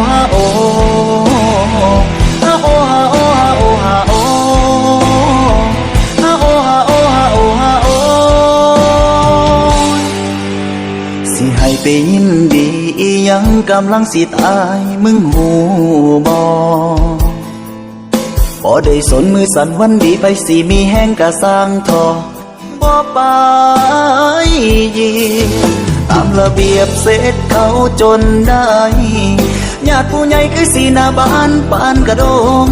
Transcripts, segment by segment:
ฮาโอฮาโอฮาโอฮาโอฮาโอฮาโอฮาโอฮาโอฮาโอสิให้ไปยินดีอีหยังกำลังสิตายมึงหูบ่บ่ได้สนมือสั่นวันดีไปสิมีแห้งกะสร้างทอบ่ไปยีตามระเบียบเสร็จเขาจนได้ญาติผู้ใหญ่คือสีหน้าบ้านปานกระดง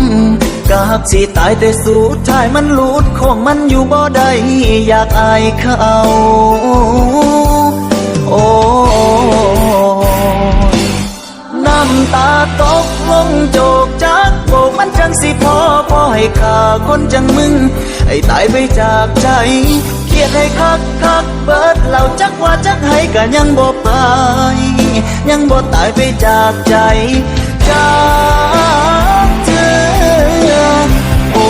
กะหักสิตายแต่สุดท้ายมันหลุดของมันอยู่บ่ได้อยากอายเขาโอ้น้ำตาตกลงโจกจากโบกมันจังสิพอให้ข้าคนจังมึงให้ตายไปจากใจเครียดให้คักเบิดเหล่าจักว่าจักให้ก็ยังบ่ไปยังบ่ตายไปจากใจจากเธอโอ้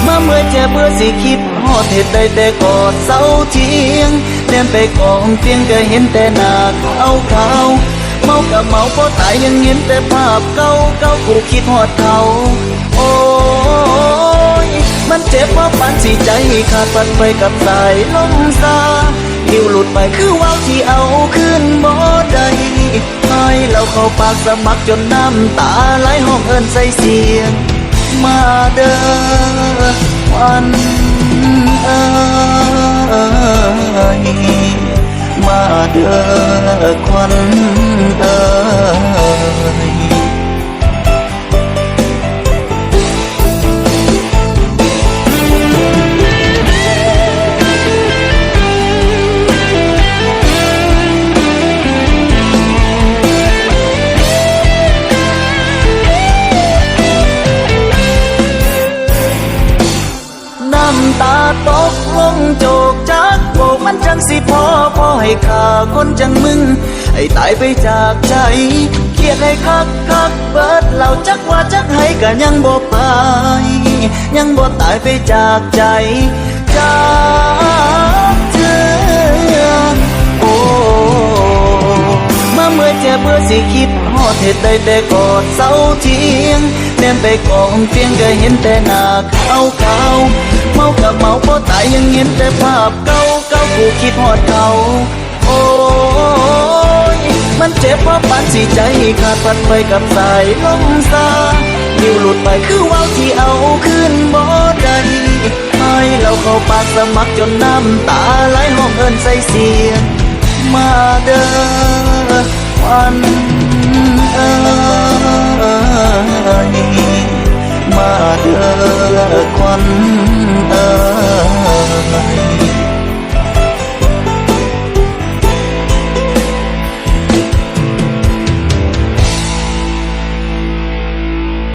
มาเมื่อเจ็บเบื่อสิคิดฮอดเหตุใดแต่กอดเศร้าเทียงเดินไปกองเตียงก็เห็นแต่หน้าขาวเมากับเมาพอตายยังเห็นแต่ภาพเก่ากูคิดฮอดเขาโอ้ยมันเจ็บว่าปันสิใจขาดปันไปกับสายลมซาหิวหลุดไปคือว่าวที่เอาขึ้นบ่ได้ให้เราเข้าปากสมัครจนน้ำตาไหลห้องเอิ้นใส่เสียงมาเด้อวันเอ้ยมาเด้อควันเอ้ยน้ำตาตกลงโจกจากโบกมันจังสิพอให้ข้าคนจังมึงให้ตายไปจากใจเครียดให้คักเบิดเหล่าจักว่าจักให้ก็ยังบ่ไปยังบ่ตายไปจากใจจากเธอโอ้มาเมื่อเจ็บเบื่อสิคิดฮอดเหตุใดแต่กอดเศร้าเทียงเดินไปกองเตียงก็เห็นแต่หน้าขาวเมากับเมาพอตายยังเห็นแต่ภาพเก่ากูคิดฮอดเขาโอ้ยมันเจ็บว่าปันสิใจขาดพันไปกับสายลมซาหิวหลุดไปคือว่าวที่เอาขึ้นบ่ได้ให้เราเข้าปากสมัครจนน้ำตาไหลห้องเอิ้นใส่เสียงมาเด้อ